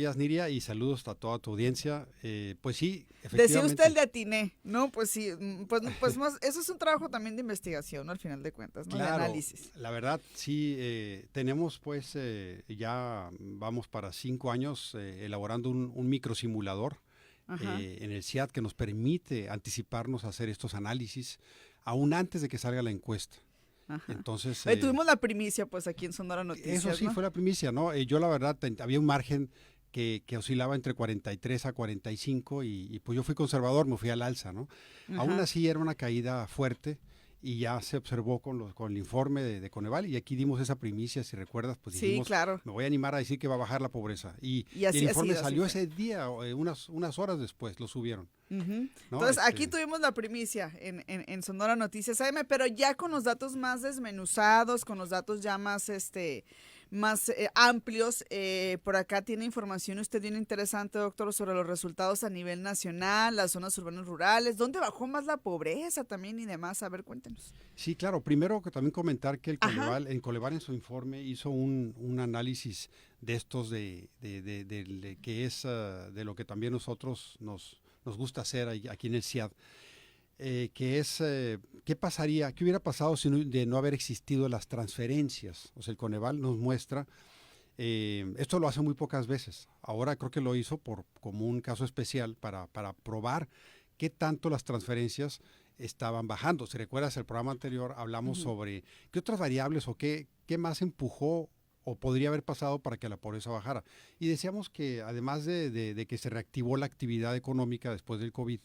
Días, Niria, y saludos a toda tu audiencia. Pues sí, Decía usted el efectivamente. de atiné, ¿no? Pues sí, pues más, eso es un trabajo también de investigación, ¿no? Al final de cuentas, ¿no? De Claro, análisis. la verdad sí, tenemos pues ya vamos para 5 años elaborando un microsimulador Ajá, en el CIAT que nos permite anticiparnos a hacer estos análisis aún antes de que salga la encuesta. ajá. Entonces, Oye, tuvimos la primicia, pues, aquí en Sonora eso Noticias, sí ¿no? fue la primicia, ¿no? Yo la verdad había un margen que oscilaba entre 43 a 45 y pues yo fui conservador, me fui al alza, ¿no? Aún Ajá. así era una caída fuerte y ya se observó con el informe de Coneval y aquí dimos esa primicia, si recuerdas, pues Sí, dijimos, claro. me voy a animar a decir que va a bajar la pobreza. Y Y el así ha informe sido, así salió fue. ese día, unas horas después, lo subieron, Ujú. ¿no? Entonces, aquí tuvimos la primicia en Sonora Noticias AM, pero ya con los datos más desmenuzados, con los datos ya más, más amplios. Por acá tiene información usted bien interesante, doctor, sobre los resultados a nivel nacional, las zonas urbanas rurales, dónde bajó más la pobreza también y demás. A ver, cuéntenos. Sí, claro. Primero que también comentar que Ajá. El Coneval en su informe hizo un análisis de estos que es de lo que también nosotros nos gusta hacer aquí en el CIAD, que es qué pasaría, qué hubiera pasado si de no haber existido las transferencias. O sea, el Coneval nos muestra, esto lo hace muy pocas veces. Ahora creo que lo hizo como un caso especial para probar qué tanto las transferencias estaban bajando. Si recuerdas el programa anterior, hablamos Ujú. sobre qué otras variables o qué más empujó o podría haber pasado para que la pobreza bajara. Y decíamos que además de que se reactivó la actividad económica después del COVID,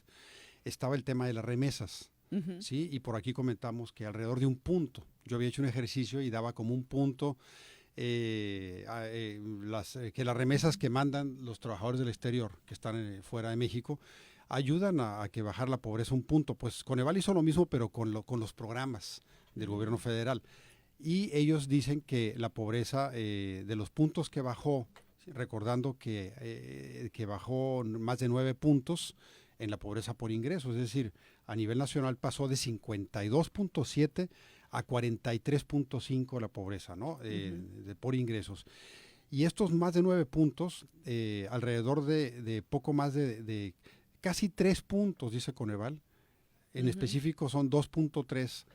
estaba el tema de las remesas. Ujú. ¿Sí? Y por aquí comentamos que alrededor de un punto, yo había hecho un ejercicio y daba como un punto que las remesas que mandan los trabajadores del exterior que están fuera de México ayudan a que bajar la pobreza un punto. Pues Coneval hizo lo mismo, pero con los programas del gobierno federal. Y ellos dicen que la pobreza de los puntos que bajó, recordando que bajó más de 9 puntos en la pobreza por ingresos, es decir, a nivel nacional pasó de 52.7 a 43.5 la pobreza, ¿no? Ujú. Por ingresos. Y estos más de 9 puntos, alrededor de poco más de casi 3 puntos, dice Coneval, en Ujú. específico son 2.3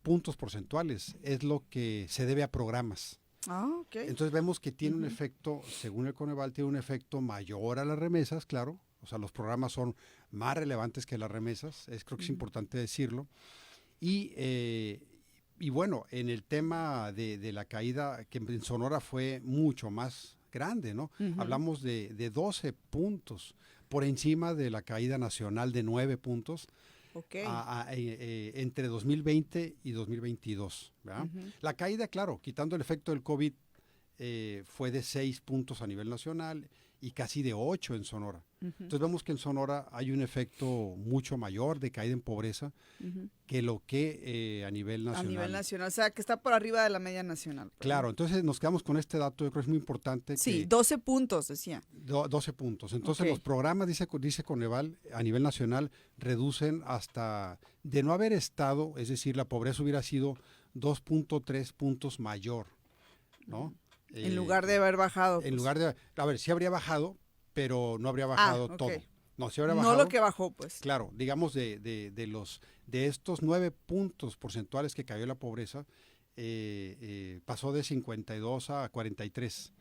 puntos porcentuales, es lo que se debe a programas. Ah, ok. Entonces vemos que tiene un Ujú. efecto, según el Coneval, tiene un efecto mayor a las remesas, claro. O sea, los programas son más relevantes que las remesas, creo que es Ujú. importante decirlo. Y, eh, y bueno, en el tema de la caída, que en Sonora fue mucho más grande, ¿no? Ujú. Hablamos de 12 puntos por encima de la caída nacional de 9 puntos Ok. entre 2020 y 2022. ¿Verdad? Ujú. La caída, claro, quitando el efecto del COVID, fue de 6 puntos a nivel nacional y casi de 8 en Sonora. Ujú. Entonces vemos que en Sonora hay un efecto mucho mayor de caída en pobreza Ujú. que lo que a nivel A nivel nacional. nacional, o sea, que está por arriba de la media nacional, pues, ¿no? Claro, entonces nos quedamos con este dato, yo creo que es muy importante Sí, que 12 puntos, decía. 12 puntos. Ok. Entonces los programas, dice Coneval, a nivel nacional, reducen hasta, de no haber estado, es decir, la pobreza hubiera sido 2.3 puntos mayor, ¿no? En lugar de haber bajado, En pues. lugar de, a ver, sí habría bajado, pero no habría Ah, bajado ok. todo. No, sí habría No lo bajado, que bajó, pues. claro, digamos de estos 9 puntos porcentuales que cayó la pobreza, pasó de 52 a 43.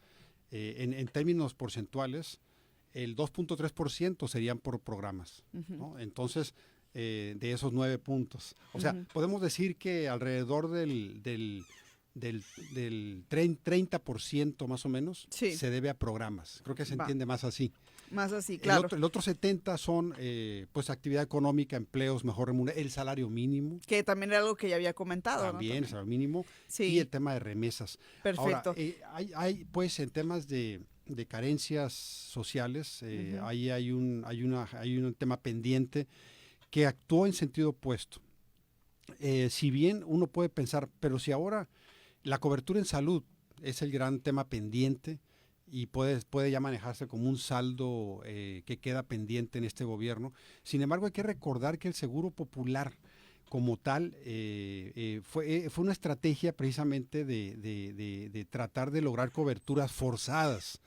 En términos porcentuales, el 2.3% serían por programas, Ujú. ¿no? Entonces, de esos 9 puntos. O sea, Ujú. podemos decir que alrededor del, del 30% más o menos Sí, se debe a programas. Creo que se va. entiende más así. Más así, El claro. otro, el otro 70 son pues actividad económica, empleos mejor remunerados, el salario mínimo, Que también era algo que ya había comentado, ¿no? también el También. salario mínimo, y el Sí, tema de remesas. Ahora, perfecto. hay pues en temas de carencias sociales, Ujú. ahí hay un tema pendiente que actuó en sentido opuesto. Si bien uno puede pensar, pero si ahora la cobertura en salud es el gran tema pendiente y puede ya manejarse como un saldo que queda pendiente en este gobierno. Sin embargo, hay que recordar que el Seguro Popular como tal fue una estrategia precisamente de tratar de lograr coberturas forzadas.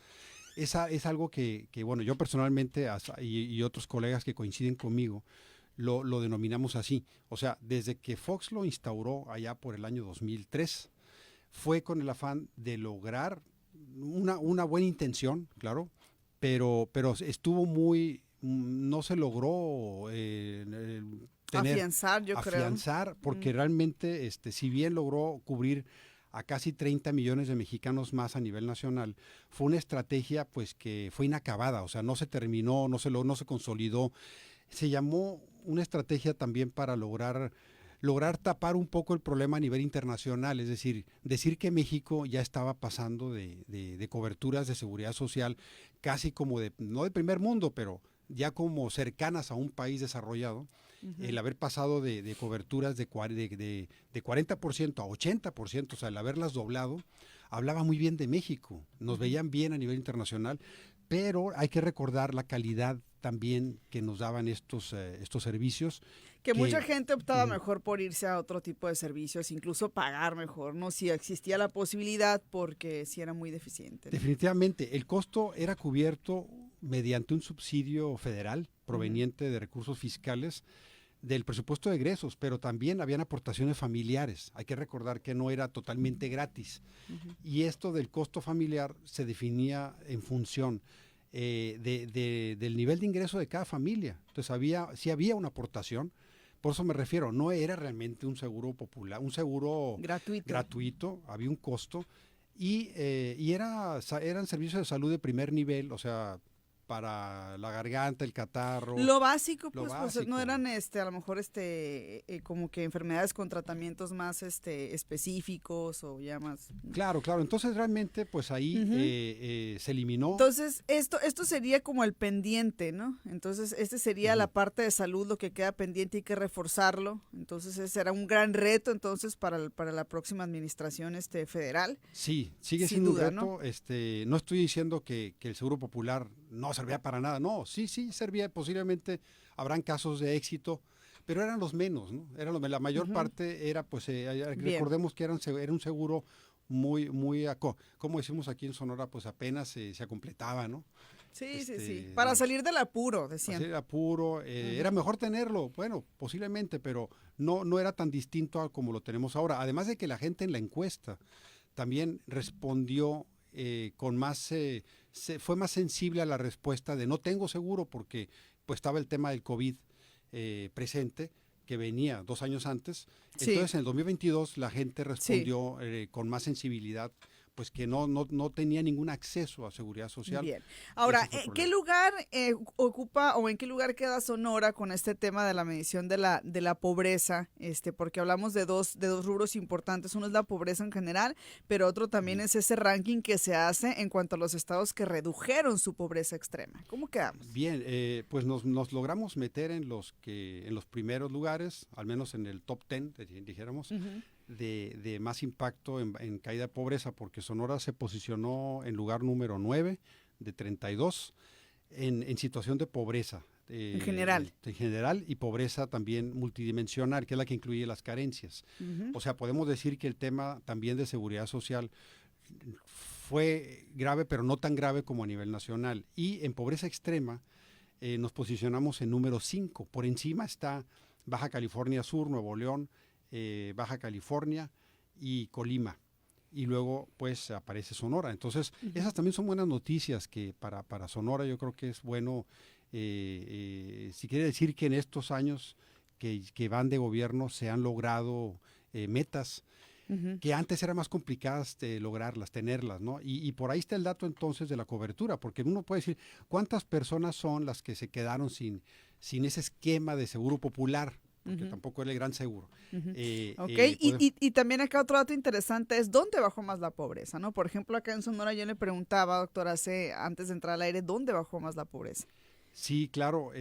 es algo que, bueno, yo personalmente y otros colegas que coinciden conmigo, lo denominamos así. O sea, desde que Fox lo instauró allá por el año 2003, fue con el afán de lograr una buena intención, claro, pero estuvo no se logró afianzar, yo creo. afianzar, porque realmente, si bien logró cubrir a casi 30 millones de mexicanos más a nivel nacional, fue una estrategia pues que fue inacabada, o sea, no se terminó, no se consolidó. Se llamó una estrategia también para lograr tapar un poco el problema a nivel internacional, es decir que México ya estaba pasando de coberturas de seguridad social casi como no de primer mundo, pero ya como cercanas a un país desarrollado. El haber pasado de coberturas de 40% a 80%, o sea, el haberlas doblado, hablaba muy bien de México, nos veían bien a nivel internacional, pero hay que recordar la calidad también que nos daban estos servicios. Que mucha gente optaba mejor por irse a otro tipo de servicios, incluso pagar mejor, ¿no? Si existía la posibilidad, porque sí era muy deficiente, ¿no? Definitivamente, el costo era cubierto mediante un subsidio federal proveniente de recursos fiscales del presupuesto de egresos, pero también habían aportaciones familiares. Hay que recordar que no era totalmente gratis. Y esto del costo familiar se definía en función del nivel de ingreso de cada familia. Entonces sí había una aportación. Por eso me refiero, no era realmente un seguro popular, un seguro gratuito, había un costo y eran servicios de salud de primer nivel, o sea, para la garganta, el catarro. Lo básico, pues no eran a lo mejor como que enfermedades con tratamientos más específicos o ya más. Claro, entonces realmente pues ahí se eliminó. Entonces, esto sería como el pendiente, ¿no? Entonces, sería la parte de salud, lo que queda pendiente, hay que reforzarlo. Entonces, ese será un gran reto entonces para la próxima administración federal. Sí, sigue siendo un reto, no estoy diciendo que el Seguro Popular no servía para nada, no, sí servía, posiblemente habrán casos de éxito, pero eran los menos, ¿no? La mayor parte era, pues, recordemos que era un seguro muy, como decimos aquí en Sonora, pues apenas se completaba, ¿no? Sí. Para salir del apuro, decían. Para salir del apuro, era mejor tenerlo, bueno, posiblemente, pero no era tan distinto a como lo tenemos ahora. Además de que la gente en la encuesta también respondió con más, fue más sensible a la respuesta de no tengo seguro porque pues estaba el tema del COVID presente, que venía 2 años antes. Entonces en el 2022 la gente respondió con más sensibilidad, pues que no tenía ningún acceso a seguridad social. Bien. Ahora, ¿qué lugar ocupa o en qué lugar queda Sonora con este tema de la medición de la pobreza? Porque hablamos de dos rubros importantes. Uno es la pobreza en general, pero otro también es ese ranking que se hace en cuanto a los estados que redujeron su pobreza extrema. ¿Cómo quedamos? Bien, pues nos logramos meter en los primeros lugares, al menos en el top 10, dijéramos. De más impacto en caída de pobreza, porque Sonora se posicionó en lugar número 9 de 32 en situación de pobreza. En general. En general, y pobreza también multidimensional, que es la que incluye las carencias. O sea, podemos decir que el tema también de seguridad social fue grave, pero no tan grave como a nivel nacional. Y en pobreza extrema nos posicionamos en número 5. Por encima está Baja California Sur, Nuevo León, Baja California y Colima, y luego pues aparece Sonora. Entonces esas también son buenas noticias que para Sonora yo creo que es bueno, si quiere decir que en estos años que van de gobierno se han logrado metas que antes eran más complicadas de lograrlas, tenerlas, ¿no? Y por ahí está el dato entonces de la cobertura, porque uno puede decir, ¿cuántas personas son las que se quedaron sin ese esquema de seguro popular? Porque tampoco era el gran seguro. Y también acá otro dato interesante es dónde bajó más la pobreza, ¿no? Por ejemplo, acá en Sonora yo le preguntaba, doctora, antes de entrar al aire, ¿dónde bajó más la pobreza? Sí, claro,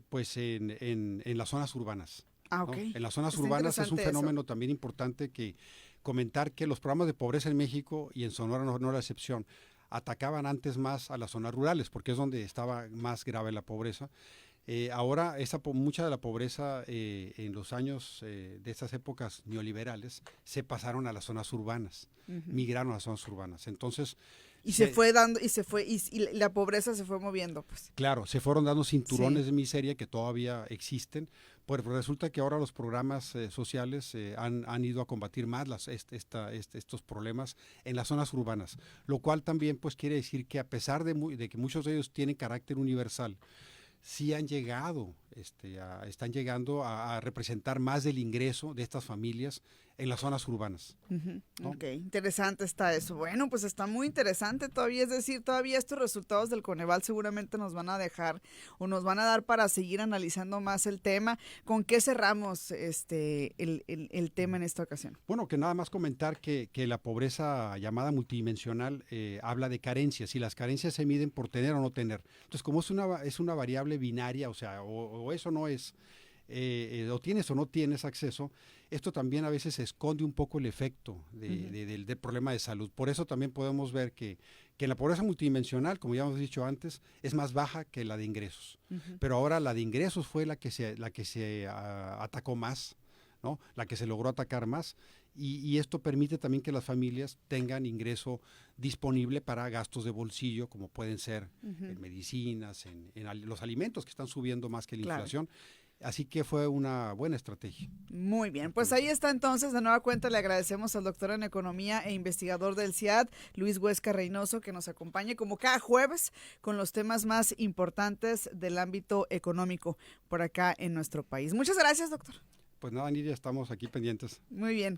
pues en las zonas urbanas. ¿no? En las zonas urbanas es un fenómeno también importante que comentar que los programas de pobreza en México y en Sonora no era la excepción. Atacaban antes más a las zonas rurales porque es donde estaba más grave la pobreza. Ahora mucha de la pobreza en los años de estas épocas neoliberales se pasaron a las zonas urbanas, migraron a las zonas urbanas. Entonces Y se fue dando, y la pobreza se fue moviendo, pues. Claro, se fueron dando cinturones de miseria que todavía existen, pues resulta que ahora los programas sociales han ido a combatir más estos problemas en las zonas urbanas, lo cual también pues quiere decir que a pesar de que muchos de ellos tienen carácter universal, sí han llegado, están llegando a representar más del ingreso de estas familias en las zonas urbanas. ¿No? Ok, interesante está eso. Bueno, pues está muy interesante todavía, es decir, todavía estos resultados del Coneval seguramente nos van a dejar o nos van a dar para seguir analizando más el tema. ¿Con qué cerramos el tema en esta ocasión? Bueno, que nada más comentar que la pobreza llamada multidimensional habla de carencias y las carencias se miden por tener o no tener. Entonces, como es una variable binaria, o sea, o eso no es, o tienes o no tienes acceso, esto también a veces esconde un poco el efecto del problema de salud. Por eso también podemos ver que la pobreza multidimensional, como ya hemos dicho antes, es más baja que la de ingresos. Pero ahora la de ingresos fue la que se atacó más, ¿no? La que se logró atacar más. Y esto permite también que las familias tengan ingreso disponible para gastos de bolsillo, como pueden ser en medicinas, en los alimentos que están subiendo más que la inflación. Así que fue una buena estrategia. Muy bien, pues ahí está entonces, de nueva cuenta le agradecemos al doctor en Economía e investigador del CIAD, Luis Huesca Reynoso, que nos acompañe como cada jueves con los temas más importantes del ámbito económico por acá en nuestro país. Muchas gracias, doctor. Pues nada, Nidia, estamos aquí pendientes. Muy bien.